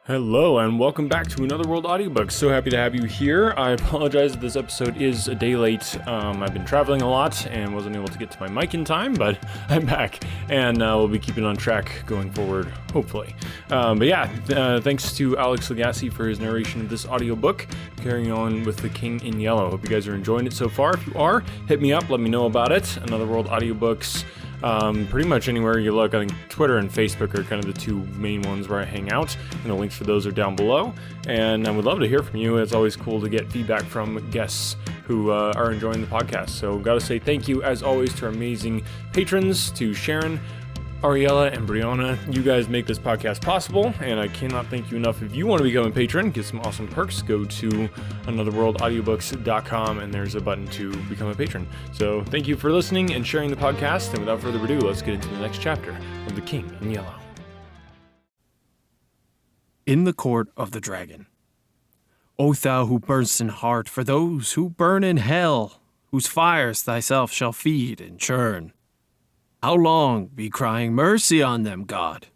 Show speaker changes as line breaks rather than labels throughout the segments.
Hello and welcome back to Another World Audiobooks. So happy to have you here. I apologize that this episode is a day late. I've been traveling a lot and wasn't able to get to my mic in time, but I'm back and we'll be keeping on track going forward, hopefully. Thanks to Alex Lagase for his narration of this audiobook, carrying on with The King in Yellow. Hope you guys are enjoying it so far. If you are, hit me up, let me know about it. Another World Audiobooks. Pretty much anywhere you look. I think Twitter and Facebook are kind of the two main ones where I hang out, and the links for those are down below. And I would love to hear from you. It's always cool to get feedback from guests who are enjoying the podcast. So gotta say thank you, as always, to our amazing patrons, to Sharon, Ariella, and Brianna. You guys make this podcast possible, and I cannot thank you enough. If you want to become a patron, get some awesome perks, go to anotherworldaudiobooks.com, and there's a button to become a patron. So thank you for listening and sharing the podcast, and without further ado, let's get into the next chapter of The King in Yellow.
In the Court of the Dragon. O thou who burn'st in heart for those who burn in hell, whose fires thyself shall feed and churn. How long be crying mercy on them, God?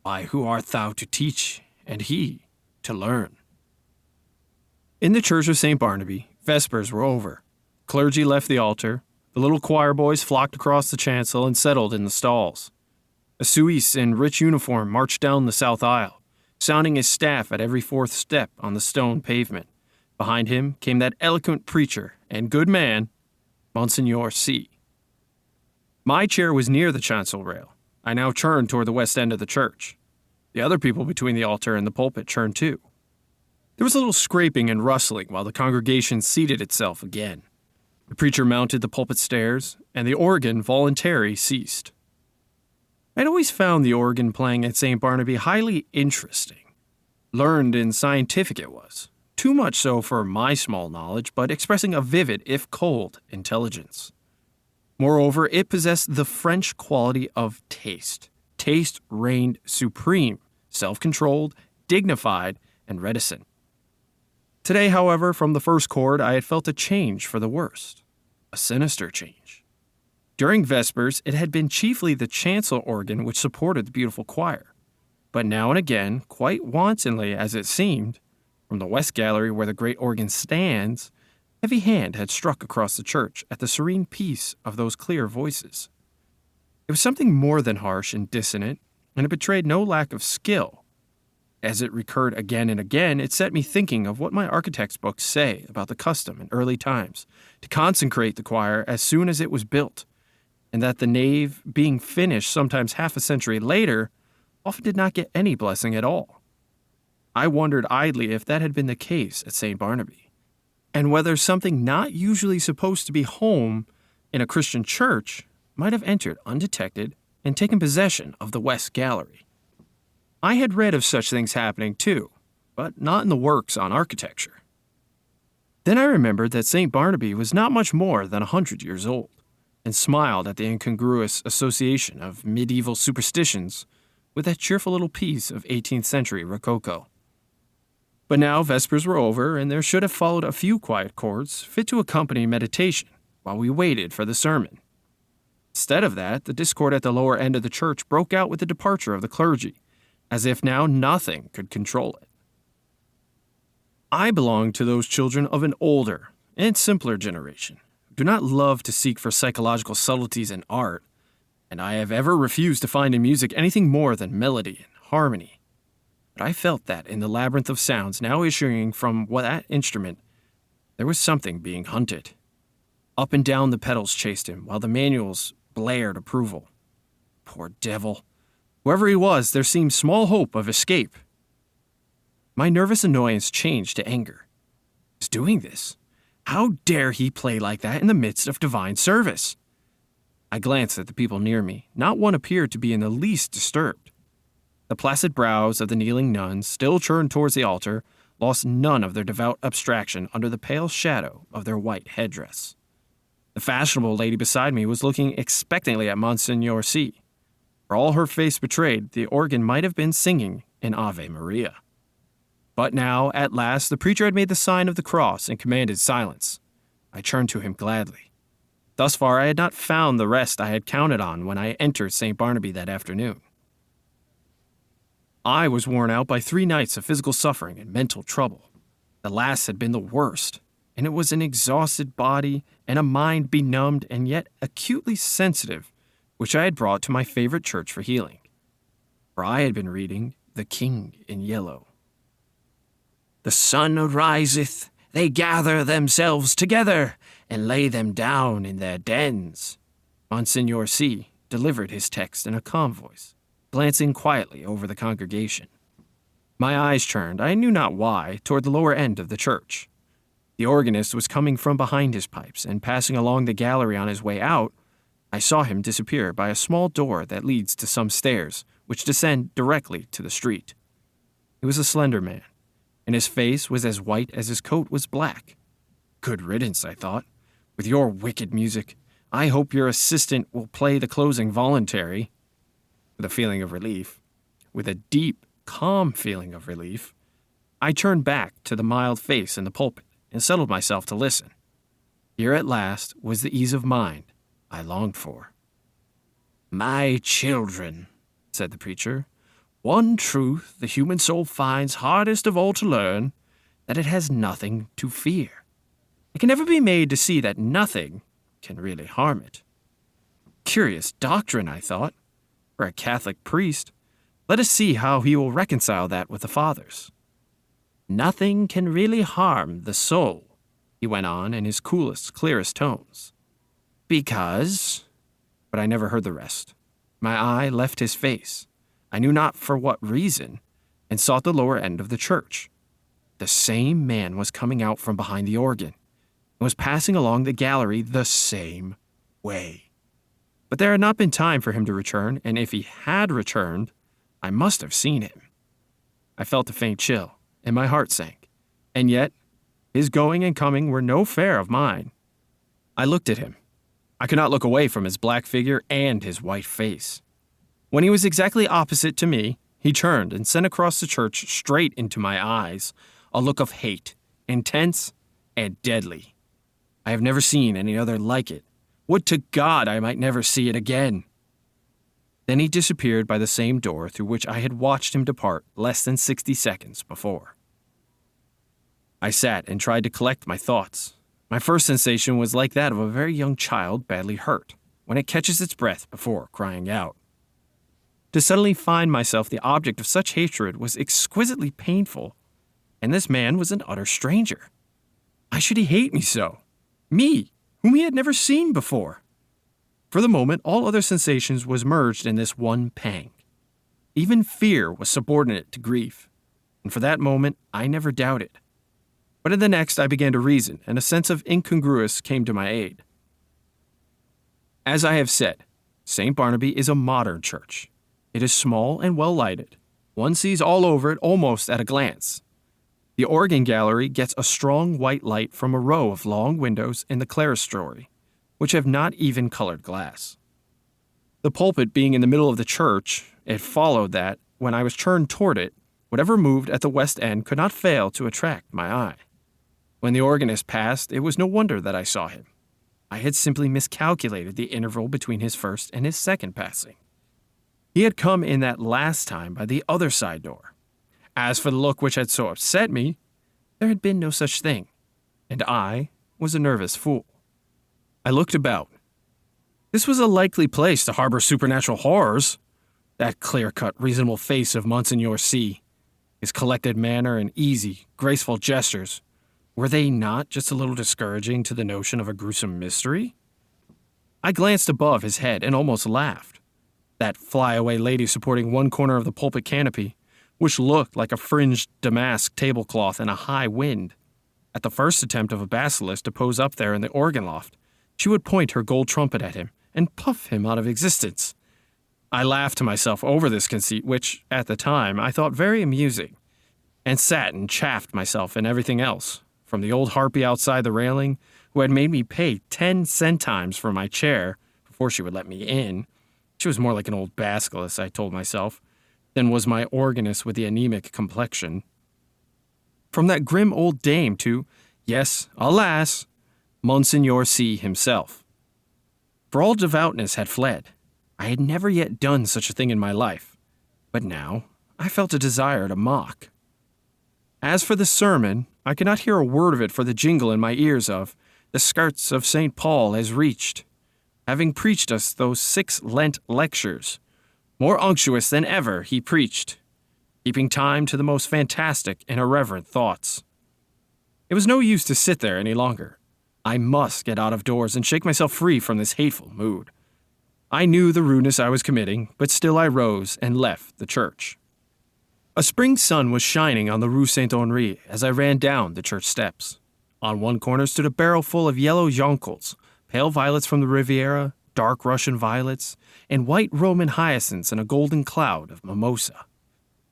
Why, who art thou to teach, and he to learn? In the church of St. Barnaby, vespers were over. Clergy left the altar. The little choir boys flocked across the chancel and settled in the stalls. A Suisse in rich uniform marched down the south aisle, sounding his staff at every fourth step on the stone pavement. Behind him came that eloquent preacher and good man, Monsignor C. My chair was near the chancel rail. I now turned toward the west end of the church. The other people between the altar and the pulpit turned too. There was a little scraping and rustling while the congregation seated itself again. The preacher mounted the pulpit stairs, and the organ voluntary ceased. I'd always found the organ playing at St. Barnaby highly interesting. Learned and scientific it was, too much so for my small knowledge, but expressing a vivid, if cold, intelligence. Moreover, it possessed the French quality of taste. Taste reigned supreme, self-controlled, dignified, and reticent. Today, however, from the first chord, I had felt a change for the worst. A sinister change. During Vespers, it had been chiefly the chancel organ which supported the beautiful choir. But now and again, quite wantonly as it seemed, from the west gallery where the great organ stands, heavy hand had struck across the church at the serene peace of those clear voices. It was something more than harsh and dissonant, and it betrayed no lack of skill. As it recurred again and again, it set me thinking of what my architect's books say about the custom in early times to consecrate the choir as soon as it was built, and that the nave, being finished sometimes half a century later, often did not get any blessing at all. I wondered idly if that had been the case at St. Barnaby, and whether something not usually supposed to be home in a Christian church might have entered undetected and taken possession of the West Gallery. I had read of such things happening too, but not in the works on architecture. Then I remembered that St. Barnaby was not much more than 100 years old, and smiled at the incongruous association of medieval superstitions with that cheerful little piece of 18th century Rococo. But now Vespers were over, and there should have followed a few quiet chords fit to accompany meditation while we waited for the sermon. Instead of that, the discord at the lower end of the church broke out with the departure of the clergy, as if now nothing could control it. I belong to those children of an older and simpler generation who do not love to seek for psychological subtleties in art, and I have ever refused to find in music anything more than melody and harmony. But I felt that in the labyrinth of sounds now issuing from that instrument, there was something being hunted. Up and down the pedals chased him, while the manuals blared approval. Poor devil. Whoever he was, there seemed small hope of escape. My nervous annoyance changed to anger. He was doing this. How dare he play like that in the midst of divine service? I glanced at the people near me. Not one appeared to be in the least disturbed. The placid brows of the kneeling nuns, still turned towards the altar, lost none of their devout abstraction under the pale shadow of their white headdress. The fashionable lady beside me was looking expectantly at Monsignor C. For all her face betrayed, the organ might have been singing an Ave Maria. But now, at last, the preacher had made the sign of the cross and commanded silence. I turned to him gladly. Thus far, I had not found the rest I had counted on when I entered St. Barnaby that afternoon. I was worn out by 3 nights of physical suffering and mental trouble. The last had been the worst, and it was an exhausted body and a mind benumbed and yet acutely sensitive, which I had brought to my favorite church for healing. For I had been reading The King in Yellow. The sun ariseth, they gather themselves together, and lay them down in their dens. Monsignor C. delivered his text in a calm voice, glancing quietly over the congregation. My eyes turned, I knew not why, toward the lower end of the church. The organist was coming from behind his pipes, and passing along the gallery on his way out, I saw him disappear by a small door that leads to some stairs, which descend directly to the street. He was a slender man, and his face was as white as his coat was black. Good riddance, I thought. With your wicked music, I hope your assistant will play the closing voluntary. With a feeling of relief, with a deep, calm feeling of relief, I turned back to the mild face in the pulpit and settled myself to listen. Here at last was the ease of mind I longed for. My children, said the preacher, one truth the human soul finds hardest of all to learn, that it has nothing to fear. It can never be made to see that nothing can really harm it. Curious doctrine, I thought. For a Catholic priest, let us see how he will reconcile that with the Fathers. Nothing can really harm the soul, he went on in his coolest, clearest tones. Because... But I never heard the rest. My eye left his face, I knew not for what reason, and sought the lower end of the church. The same man was coming out from behind the organ, and was passing along the gallery the same way. But there had not been time for him to return, and if he had returned, I must have seen him. I felt a faint chill, and my heart sank. And yet, his going and coming were no affair of mine. I looked at him. I could not look away from his black figure and his white face. When he was exactly opposite to me, he turned and sent across the church straight into my eyes a look of hate, intense and deadly. I have never seen any other like it. Would to God I might never see it again. Then he disappeared by the same door through which I had watched him depart less than 60 seconds before. I sat and tried to collect my thoughts. My first sensation was like that of a very young child badly hurt, when it catches its breath before crying out. To suddenly find myself the object of such hatred was exquisitely painful, and this man was an utter stranger. Why should he hate me so? Me, whom he had never seen before. For the moment, all other sensations was merged in this one pang. Even fear was subordinate to grief, and for that moment I never doubted. But in the next I began to reason, and a sense of incongruous came to my aid. As I have said, St. Barnaby is a modern church. It is small and well lighted. One sees all over it almost at a glance. The organ gallery gets a strong white light from a row of long windows in the clerestory, which have not even colored glass. The pulpit being in the middle of the church, it followed that, when I was turned toward it, whatever moved at the west end could not fail to attract my eye. When the organist passed, it was no wonder that I saw him. I had simply miscalculated the interval between his first and his second passing. He had come in that last time by the other side door. As for the look which had so upset me, there had been no such thing, and I was a nervous fool. I looked about. This was a likely place to harbor supernatural horrors. That clear-cut, reasonable face of Monsignor C., his collected manner and easy, graceful gestures, were they not just a little discouraging to the notion of a gruesome mystery? I glanced above his head and almost laughed. That flyaway lady supporting one corner of the pulpit canopy, which looked like a fringed damask tablecloth in a high wind. At the first attempt of a basilisk to pose up there in the organ loft, she would point her gold trumpet at him and puff him out of existence. I laughed to myself over this conceit, which, at the time, I thought very amusing, and sat and chaffed myself and everything else, from the old harpy outside the railing, who had made me pay 10 centimes for my chair before she would let me in. She was more like an old basilisk, I told myself, than was my organist with the anemic complexion. From that grim old dame to, yes, alas, Monsignor C. himself. For all devoutness had fled. I had never yet done such a thing in my life. But now I felt a desire to mock. As for the sermon, I could not hear a word of it for the jingle in my ears of, "The skirts of St. Paul has reached," having preached us those 6 Lent lectures. More unctuous than ever he preached, keeping time to the most fantastic and irreverent thoughts. It was no use to sit there any longer. I must get out of doors and shake myself free from this hateful mood. I knew the rudeness I was committing, but still I rose and left the church. A spring sun was shining on the Rue Saint-Henri as I ran down the church steps. On one corner stood a barrel full of yellow jonquils, pale violets from the Riviera, dark Russian violets, and white Roman hyacinths in a golden cloud of mimosa.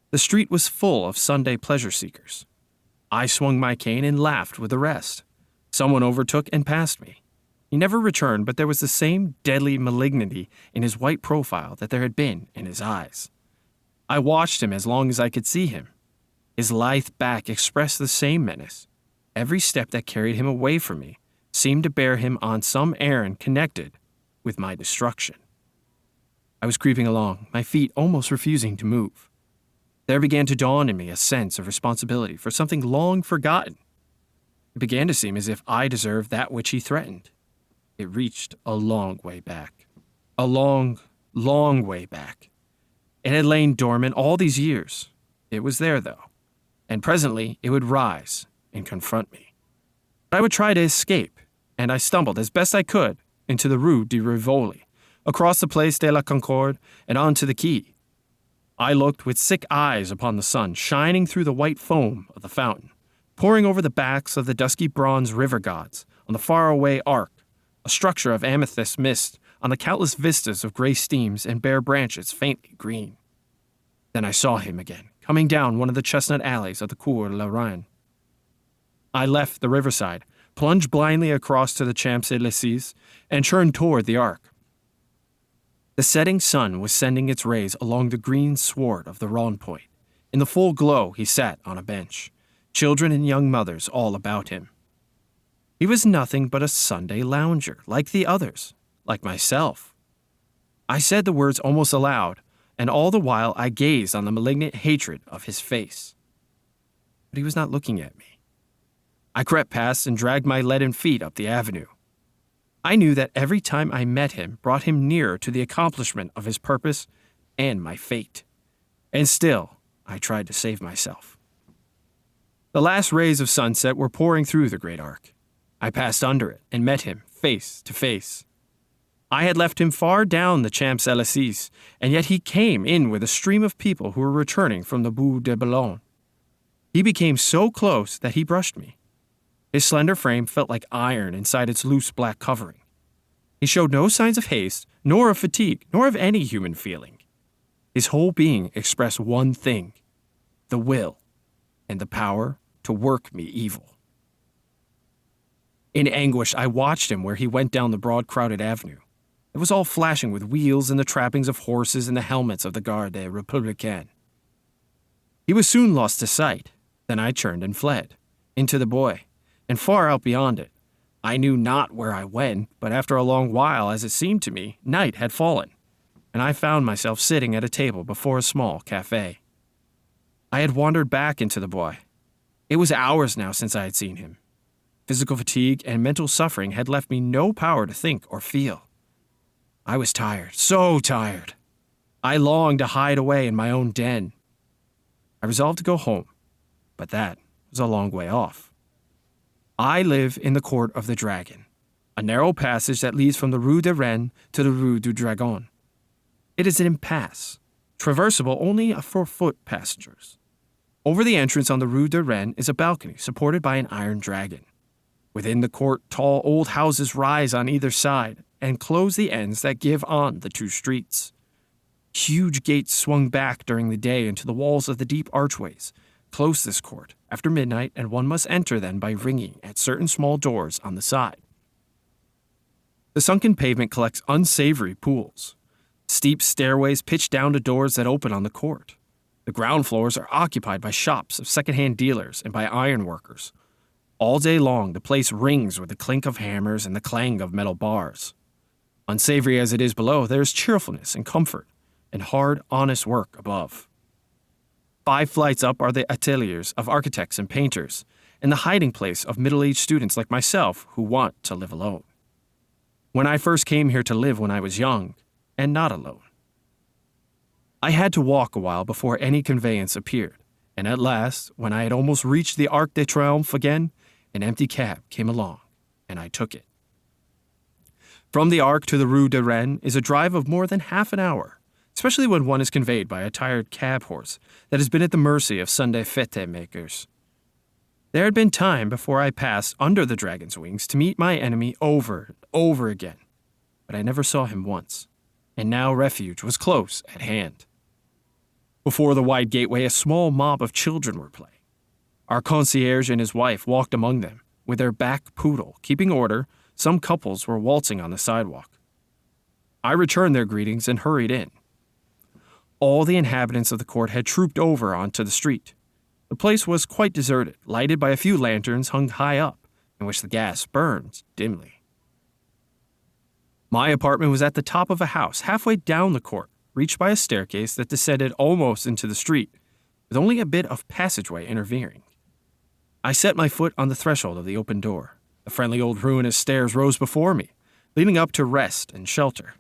The street was full of Sunday pleasure seekers. I swung my cane and laughed with the rest. Someone overtook and passed me. He never returned, but there was the same deadly malignity in his white profile that there had been in his eyes. I watched him as long as I could see him. His lithe back expressed the same menace. Every step that carried him away from me seemed to bear him on some errand connected with my destruction. I was creeping along, my feet almost refusing to move. There began to dawn in me a sense of responsibility for something long forgotten. It began to seem as if I deserved that which he threatened. It reached a long way back. A long, long way back. It had lain dormant all these years. It was there, though, and presently it would rise and confront me. But I would try to escape, and I stumbled as best I could into the Rue de Rivoli, across the Place de la Concorde, and onto the quay. I looked with sick eyes upon the sun shining through the white foam of the fountain, pouring over the backs of the dusky bronze river gods on the faraway arc, a structure of amethyst mist on the countless vistas of gray steams and bare branches faintly green. Then I saw him again, coming down one of the chestnut alleys of the Cour la Reine. I left the riverside, plunged blindly across to the Champs-Élysées, and turned toward the Arc. The setting sun was sending its rays along the green sward of the Rond-Point. In the full glow, he sat on a bench, children and young mothers all about him. He was nothing but a Sunday lounger, like the others, like myself. I said the words almost aloud, and all the while I gazed on the malignant hatred of his face. But he was not looking at me. I crept past and dragged my leaden feet up the avenue. I knew that every time I met him brought him nearer to the accomplishment of his purpose and my fate. And still, I tried to save myself. The last rays of sunset were pouring through the great arc. I passed under it and met him face to face. I had left him far down the Champs-Élysées, and yet he came in with a stream of people who were returning from the Bois de Boulogne. He became so close that he brushed me. His slender frame felt like iron inside its loose black covering. He showed no signs of haste, nor of fatigue, nor of any human feeling. His whole being expressed one thing: the will and the power to work me evil. In anguish, I watched him where he went down the broad, crowded avenue. It was all flashing with wheels and the trappings of horses and the helmets of the Garde Républicaine. He was soon lost to sight. Then I turned and fled, into the Bois, and far out beyond it. I knew not where I went, but after a long while, as it seemed to me, night had fallen, and I found myself sitting at a table before a small cafe. I had wandered back into the Bois. It was hours now since I had seen him. Physical fatigue and mental suffering had left me no power to think or feel. I was tired, so tired. I longed to hide away in my own den. I resolved to go home, but that was a long way off. I live in the Court of the Dragon, a narrow passage that leads from the Rue de Rennes to the Rue du Dragon. It is an impasse, traversable only for foot passengers. Over the entrance on the Rue de Rennes is a balcony supported by an iron dragon. Within the court, tall old houses rise on either side and close the ends that give on the two streets. Huge gates swung back during the day into the walls of the deep archways close this court after midnight, and one must enter then by ringing at certain small doors on the side. The sunken pavement collects unsavory pools. Steep stairways pitch down to doors that open on the court. The ground floors are occupied by shops of second-hand dealers and by ironworkers. All day long, the place rings with the clink of hammers and the clang of metal bars. Unsavory as it is below, there is cheerfulness and comfort and hard, honest work above. 5 flights up are the ateliers of architects and painters, and the hiding place of middle-aged students like myself who want to live alone. When I first came here to live when I was young, and not alone. I had to walk a while before any conveyance appeared, and at last, when I had almost reached the Arc de Triomphe again, an empty cab came along, and I took it. From the Arc to the Rue de Rennes is a drive of more than half an hour, especially when one is conveyed by a tired cab horse that has been at the mercy of Sunday fete makers. There had been time before I passed under the dragon's wings to meet my enemy over and over again, but I never saw him once, and now refuge was close at hand. Before the wide gateway, a small mob of children were playing. Our concierge and his wife walked among them, with their back poodle, keeping order. Some couples were waltzing on the sidewalk. I returned their greetings and hurried in. All the inhabitants of the court had trooped over onto the street. The place was quite deserted, lighted by a few lanterns hung high up, in which the gas burned dimly. My apartment was at the top of a house, halfway down the court, reached by a staircase that descended almost into the street, with only a bit of passageway intervening. I set my foot on the threshold of the open door. The friendly old ruinous stairs rose before me, leading up to rest and shelter.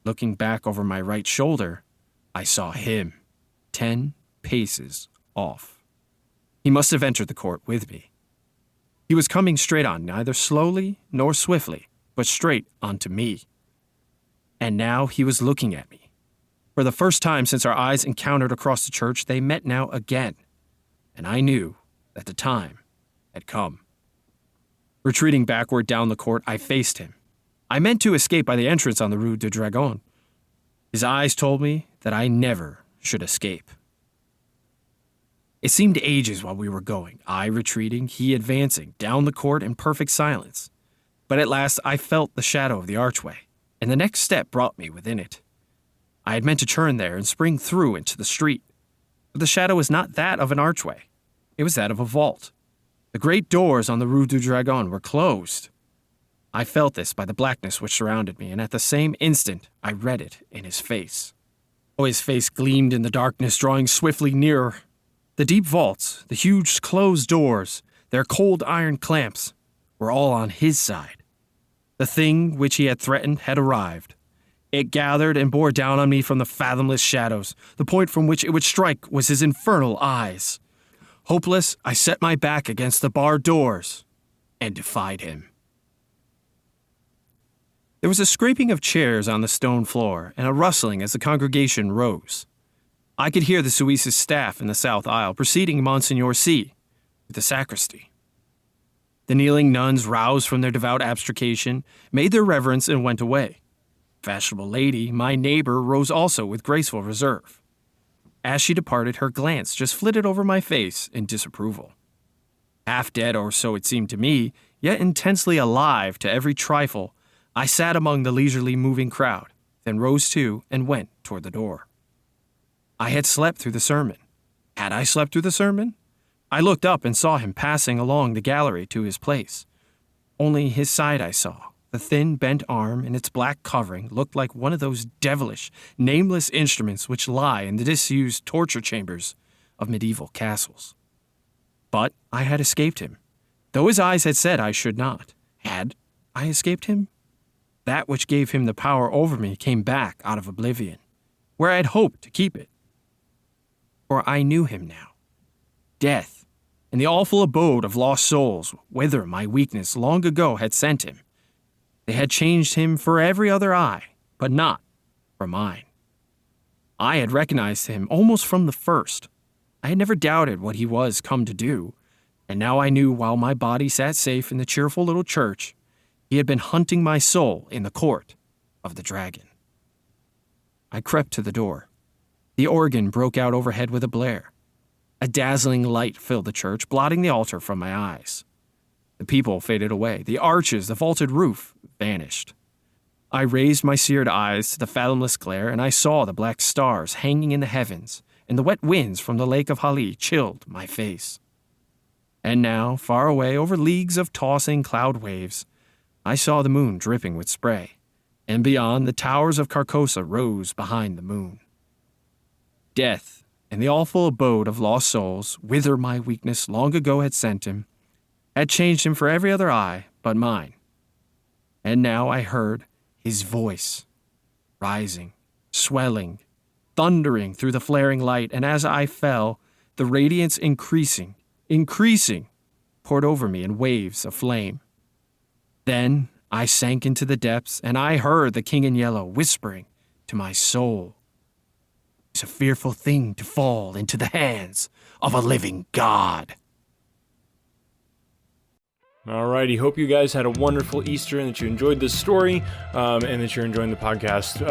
Looking back over my right shoulder, I saw him, 10 paces off. He must have entered the court with me. He was coming straight on, neither slowly nor swiftly, but straight onto me. And now he was looking at me. For the first time since our eyes encountered across the church, they met now again, and I knew that the time had come. Retreating backward down the court, I faced him. I meant to escape by the entrance on the Rue de Dragon. His eyes told me that I never should escape. It seemed ages while we were going, I retreating, he advancing, down the court in perfect silence. But at last I felt the shadow of the archway, and the next step brought me within it. I had meant to turn there and spring through into the street, but the shadow was not that of an archway. It was that of a vault. The great doors on the Rue du Dragon were closed. I felt this by the blackness which surrounded me, and at the same instant I read it in his face. Oh, his face gleamed in the darkness, drawing swiftly nearer. The deep vaults, the huge closed doors, their cold iron clamps, were all on his side. The thing which he had threatened had arrived. It gathered and bore down on me from the fathomless shadows. The point from which it would strike was his infernal eyes. Hopeless, I set my back against the barred doors and defied him. There was a scraping of chairs on the stone floor and a rustling as the congregation rose. I could hear the Suisse's staff in the south aisle preceding Monsignor C. with the sacristy. The kneeling nuns, roused from their devout abstraction, made their reverence and went away. The fashionable lady, my neighbor, rose also with graceful reserve. As she departed, her glance just flitted over my face in disapproval. Half dead, or so it seemed to me, yet intensely alive to every trifle, I sat among the leisurely moving crowd, then rose too and went toward the door. I had slept through the sermon. Had I slept through the sermon? I looked up and saw him passing along the gallery to his place. Only his side I saw. The thin, bent arm and its black covering looked like one of those devilish, nameless instruments which lie in the disused torture chambers of medieval castles. But I had escaped him, though his eyes had said I should not. Had I escaped him? That which gave him the power over me came back out of oblivion, where I had hoped to keep it. For I knew him now. Death, in the awful abode of lost souls, whither my weakness long ago had sent him. They had changed him for every other eye, but not for mine. I had recognized him almost from the first. I had never doubted what he was come to do, and now I knew while my body sat safe in the cheerful little church, he had been hunting my soul in the court of the dragon. I crept to the door. The organ broke out overhead with a blare. A dazzling light filled the church, blotting the altar from my eyes. The people faded away. The arches, the vaulted roof, vanished. I raised my seared eyes to the fathomless glare, and I saw the black stars hanging in the heavens, and the wet winds from the lake of Hali chilled my face. And now, far away over leagues of tossing cloud waves, I saw the moon dripping with spray, and beyond the towers of Carcosa rose behind the moon. Death and the awful abode of lost souls, whither my weakness long ago had sent him, had changed him for every other eye but mine. And now I heard his voice, rising, swelling, thundering through the flaring light, and as I fell, the radiance increasing, poured over me in waves of flame. Then I sank into the depths, and I heard the King in Yellow whispering to my soul, "It's a fearful thing to fall into the hands of a living God."
Alrighty, hope you guys had a wonderful Easter and that you enjoyed this story, and that you're enjoying the podcast.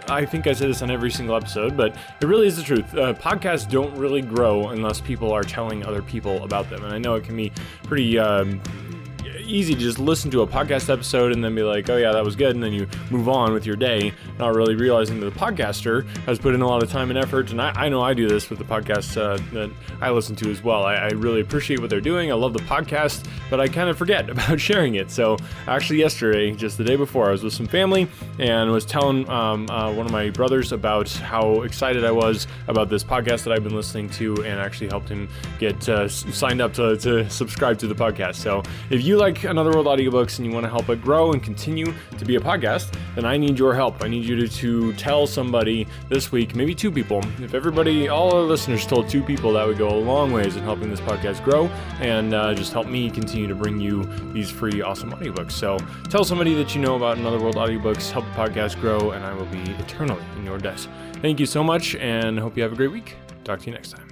I think I say this on every single episode, but it really is the truth. Podcasts don't really grow unless people are telling other people about them, and I know it can be pretty easy to just listen to a podcast episode and then be like, oh yeah, that was good, and then you move on with your day, not really realizing that the podcaster has put in a lot of time and effort. And I know I do this with the podcasts that I listen to as well. I really appreciate what they're doing. I love the podcast, but I kind of forget about sharing it. So actually yesterday, just the day before, I was with some family and was telling one of my brothers about how excited I was about this podcast that I've been listening to, and actually helped him get signed up to subscribe to the podcast. So if you like Another World Audiobooks and you want to help it grow and continue to be a podcast, then I need your help. I need you to tell somebody this week, maybe 2 people. If everybody, all our listeners told 2 people, that would go a long ways in helping this podcast grow and just help me continue to bring you these free, awesome audiobooks. So tell somebody that you know about Another World Audiobooks, help the podcast grow, and I will be eternally in your debt. Thank you so much, and hope you have a great week. Talk to you next time.